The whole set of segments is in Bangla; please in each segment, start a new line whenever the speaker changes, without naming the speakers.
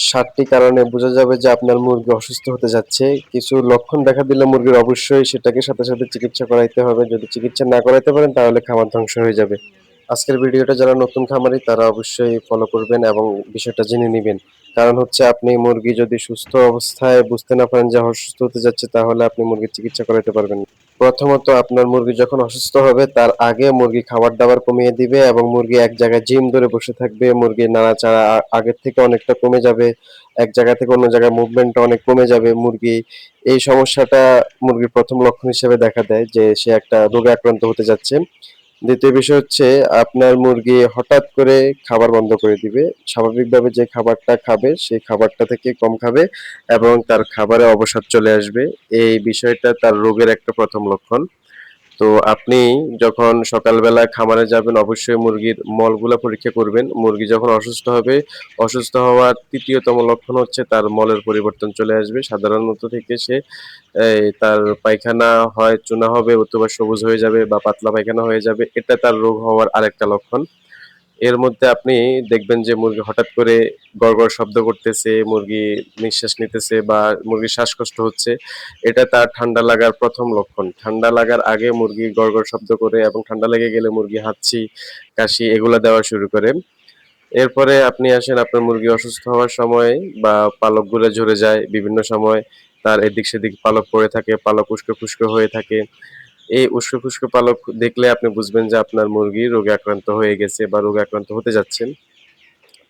৭টি কারণে বোঝা যাবে যে আপনার মুরগি অসুস্থ হতে যাচ্ছে। কিছু লক্ষণ দেখা দিলে মুরগির অবশ্যই সেটাকে সাথে, সাথে চিকিৎসা করাইতে হবে। যদি চিকিৎসা না করাইতে পারেন তাহলে খামার ধ্বংস হয়ে যাবে। আজকের ভিডিওটা যারা নতুন খামারি তারা অবশ্যই ফলো করবেন এবং বিষয়টা জেনে নিবেন। কারণ হচ্ছে আপনি মুরগি যদি সুস্থ অবস্থায় বুঝতে না পারেন যে অসুস্থ হতে যাচ্ছে তাহলে আপনি মুরগির চিকিৎসা করাইতে পারবেন না। প্রথমত আপনার মুরগি যখন অসুস্থ হবে তার আগে মুরগি খাবার-দাবার কমিয়ে দিবে এবং মুরগি এক জায়গায় জিম ধরে বসে থাকবে। মুরগির নাড়াচাড়া আগের থেকে অনেকটা কমে যাবে। এক জায়গা থেকে অন্য জায়গায় মুভমেন্টটা অনেক কমে যাবে। এই সমস্যাটা মুরগির ১ম লক্ষণ হিসেবে দেখা দেয় যে সে একটা রোগে আক্রান্ত হতে যাচ্ছে। দ্বিতীয় বিষয় হচ্ছে আপনার মুরগি হঠাৎ করে খাবার বন্ধ করে দিবে। স্বাভাবিকভাবে যে খাবারটা খাবে সেই খাবারটা থেকে কম খাবে এবং তার খাবারে অবসাদ চলে আসবে। এই বিষয়টা তার রোগের একটা ১ম লক্ষণ। তো আপনি যখন সকালবেলা খামারে যাবেন অবশ্যই মুরগির মলগুলা পরীক্ষা করবেন। মুরগি যখন অসুস্থ হবে, অসুস্থ হওয়ার ৩য় তম লক্ষণ হচ্ছে তার মলের পরিবর্তন চলে আসবে। সাধারণত থেকে সে তার পায়খানা হয় চূনা হবে অথবা সবুজ হয়ে যাবে বা পাতলা পায়খানা হয়ে যাবে। এটা তার রোগ হওয়ার আরেকটা লক্ষণ। এর মধ্যে আপনি দেখবেন যে মুরগি হঠাৎ করে গড়গড় শব্দ করতেছে, মুরগি নিঃশ্বাস নিতেছে বা মুরগির শ্বাসকষ্ট হচ্ছে। এটা তার ঠান্ডা লাগার ১ম লক্ষণ। ঠান্ডা লাগার আগে মুরগি গড়গড় শব্দ করে এবং ঠান্ডা লেগে গেলে মুরগি হাঁচি, কাশি এগুলা দেওয়া শুরু করে। এরপরে আপনি আসেন আপনার মুরগি অসুস্থ হওয়ার সময় বা পালকগুলো ঝরে যায় বিভিন্ন সময় তার এদিক সেদিক পালক পড়ে থাকে, পালক উস্কো খুস্কো হয়ে থাকে। এই উস্কো খুস্কো পালক দেখলে আপনি বুঝবেন যে আপনার মুরগি রোগে আক্রান্ত হয়ে গেছে বা রোগে আক্রান্ত হতে যাচ্ছেন।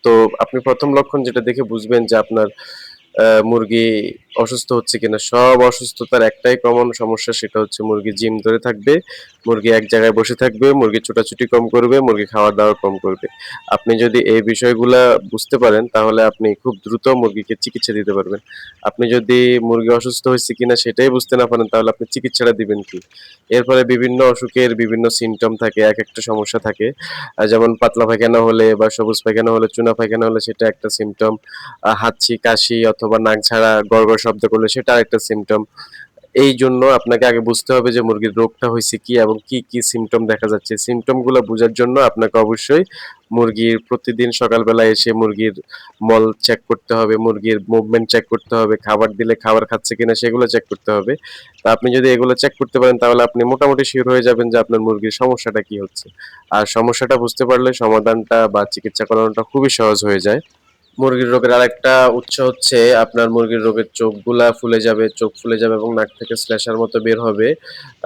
তো আপনি ১ম লক্ষণ যেটা দেখে বুঝবেন যে আপনার মুরগি অসুস্থ হচ্ছে কিনা। সব অসুস্থতার একটাই কমন সমস্যা সেটা হচ্ছে মুরগি জিম ধরে থাকবে, মুরগি এক জায়গায় বসে থাকবে, মুরগি ছোটাছুটি কম করবে, মুরগি খাওয়া-দাওয়া কম করবে। আপনি যদি এই বিষয়গুলা বুঝতে পারেন তাহলে আপনি খুব দ্রুত মুরগিকে চিকিৎসা দিতে পারবেন। আপনি যদি মুরগি অসুস্থ হইছে কিনা সেটাই বুঝতে না পারেন তাহলে আপনি চিকিৎসাটা দিবেন কি? এরপরে বিভিন্ন অসুখের বিভিন্ন সিম্পটম থাকে, একেকটা সমস্যা থাকে। যেমন পাতলা পায়খানা হলে বা সবুজ পায়খানা হলে, চুনা পায়খানা হলে সেটা একটা সিম্পটম। হাঁচি, কাশি অথবা নাক ঝাড়া, গড়গড় শব্দ করলে সেটা আরেকটা সিম্পটম। এইজন্য আপনাকে আগে বুঝতে হবে যে মুরগির রোগটা হইছে কি এবং কি, কি সিম্পটম দেখা যাচ্ছে। সিম্পটম গুলা বুঝার জন্য আপনাকে অবশ্যই মুরগির প্রতিদিন সকালবেলা এসে মুরগির মল চেক করতে হবে, মুরগির মুভমেন্ট চেক করতে হবে, খাবার দিলে খাবার খাচ্ছে কিনা সেগুলো চেক করতে হবে। তো আপনি যদি এগুলো চেক করতে পারেন তাহলে আপনি মোটামুটি সিউর হয়ে যাবেন যে আপনার মুরগির সমস্যাটা কি হচ্ছে। আর সমস্যাটা বুঝতে পারলে সমাধানটা বা চিকিৎসা করানোটা খুবই সহজ হয়ে যায়। মুরগির রোগের আরেকটা উৎস হচ্ছে আপনার মুরগির রোগের চোখগুলা ফুলে যাবে, চোখ ফুলে যাবে এবং নাক থেকে শ্লেষার মতো বের হবে।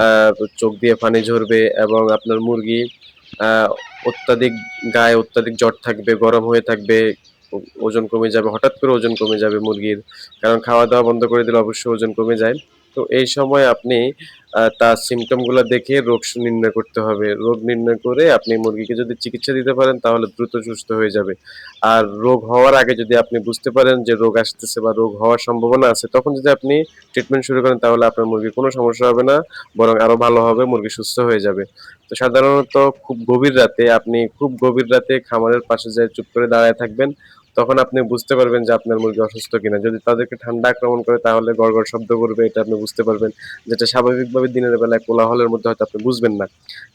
আ চোখ দিয়ে পানি ঝরবে এবং আপনার মুরগি আ অত্যাধিক গায়ে অত্যাধিক জ্বর থাকবে, গরম হয়ে থাকবে, ওজন কমে যাবে। হঠাৎ করে ওজন কমে যাবে মুরগির। কারণ খাওয়া-দাওয়া বন্ধ করে দিলে অবশ্যই ওজন কমে যায়। তো এই সময় আপনি তার সিম্পটম গুলা দেখে রোগ নির্ণয় করতে হবে। রোগ নির্ণয় করে আপনি মুরগিকে যদি চিকিৎসা দিতে পারেন তাহলে দ্রুত সুস্থ হয়ে যাবে। আর রোগ হওয়ার আগে যদি আপনি বুঝতে পারেন যে রোগ আসতেছে বা রোগ হওয়ার সম্ভাবনা আছে, তখন যদি আপনি ট্রিটমেন্ট শুরু করেন তাহলে আপনার মুরগির কোনো সমস্যা হবে না, বরং আরো ভালো হবে, মুরগি সুস্থ হয়ে যাবে। তো সাধারণত খুব গভীর রাতে খামারের পাশে যেয়ে চুপ করে দাঁড়ায় থাকবেন। তখন আপনি বুঝতে পারবেন যে আপনার মুরগি অসুস্থ কিনা। যদি তাদেরকে ঠান্ডা আক্রমণ করে তাহলে গড়গড় শব্দ করবে এটা আপনি বুঝতে পারবেন। যেটা স্বাভাবিকভাবে দিনের বেলায় কোলাহলের মধ্যে হয়তো আপনি বুঝবেন না।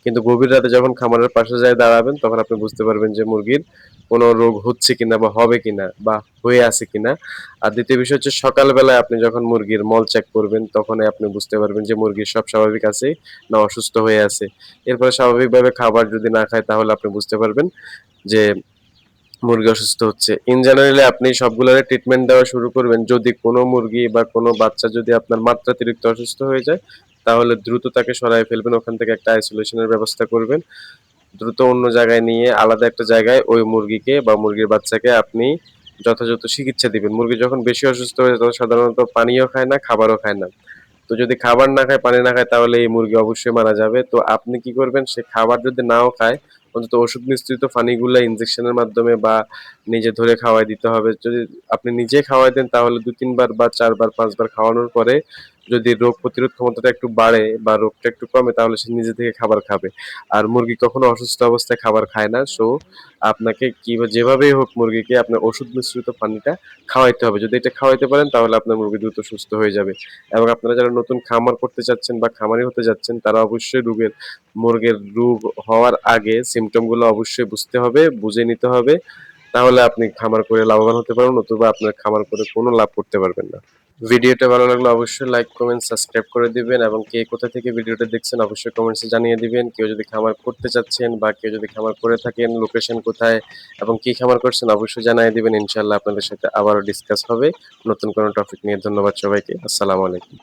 কিন্তু গভীর রাতে যখন খামারের পাশে যেয়ে দাঁড়াবেন তখন আপনি বুঝতে পারবেন যে মুরগির কোনো রোগ হচ্ছে কিনা বা হবে কিনা বা হয়ে আছে কিনা। আর দ্বিতীয় বিষয় হচ্ছে সকালবেলায় আপনি যখন মুরগির মল চেক করবেন তখনই আপনি বুঝতে পারবেন যে মুরগির সব স্বাভাবিক আছে না অসুস্থ হয়ে আছে। এরপরে স্বাভাবিকভাবে খাবার যদি না খায় তাহলে আপনি বুঝতে পারবেন যে মুরগি অসুস্থ হচ্ছে। ইন জেনারেলি আপনি সবগুলোরে ট্রিটমেন্ট দেওয়া শুরু করবেন। যদি কোনো মুরগি বা কোনো বাচ্চা যদি আপনার মাত্রাতিরিক্ত অসুস্থ হয়ে যায়, তাহলে দ্রুত তাকে সরায় ফেলবেন। ওখান থেকে একটা আইসোলেশন এর ব্যবস্থা করবেন। দ্রুত অন্য জায়গায় নিয়ে আলাদা একটা জায়গায় ওই মুরগিকে বা মুরগির বাচ্চাকে আপনি যথাযথ চিকিৎসা দিবেন। মুরগি যখন বেশি অসুস্থ হয়ে যায় তখন সাধারণত পানিও খায় না, খাবারও খায় না। তো যদি খাবার না খায়, পানি না খায় তাহলে এই মুরগি অবশ্যই মারা যাবে। তো আপনি কি করবেন সে খাবার যদি নাও খায় অন্তত ওষুধ মিশ্রিত পানিগুলা ইনজেকশনের মাধ্যমে বা নিজে ধরে খাওয়ায় দিতে হবে। যদি আপনি নিজে খাওয়ায় দেন তাহলে ২-৩ বার বা ৪ বার ৫ বার খাওয়ানোর পরে যদি রোগ প্রতিরোধ ক্ষমতাটা একটু বাড়ে বা রোগটা একটু কমে তাহলে সে নিজে থেকে খাবার খাবে। আর মুরগি কখনো অসুস্থ অবস্থায় খাবার খায় না। সো আপনাকে যেভাবেই হোক মুরগিকে আপনার ওষুধ মিশ্রিত পানিটা খাওয়াইতে হবে। যদি এটা খাওয়াইতে পারেন তাহলে আপনার মুরগি দ্রুত সুস্থ হয়ে যাবে। এবং আপনারা যারা নতুন খামার করতে চাচ্ছেন বা খামারি হতে যাচ্ছেন তারা অবশ্যই মুরগির রোগ হওয়ার আগে সিম্পটম গুলো অবশ্যই বুঝতে হবে, বুঝে নিতে হবে। তাহলে আপনি খামার করে লাভবান হতে পারবেন, নতুবা আপনার খামার করে কোনো লাভ করতে পারবেন না। ভিডিওটা ভালো লাগলে অবশ্যই লাইক, কমেন্ট, সাবস্ক্রাইব করে দিবেন এবং কে কোথা থেকে ভিডিওটা দেখছেন অবশ্যই কমেন্টসে জানিয়ে দিবেন। কেউ যদি খামার করতে চাচ্ছেন বা কেউ যদি খামার করে থাকেন, লোকেশন কোথায় এবং কি খামার করছেন অবশ্যই জানিয়ে দিবেন। ইনশাআল্লাহ আপনাদের সাথে আবারও ডিসকাস হবে নতুন কোনো টপিক নিয়ে। ধন্যবাদ সবাইকে। আসসালামু আলাইকুম।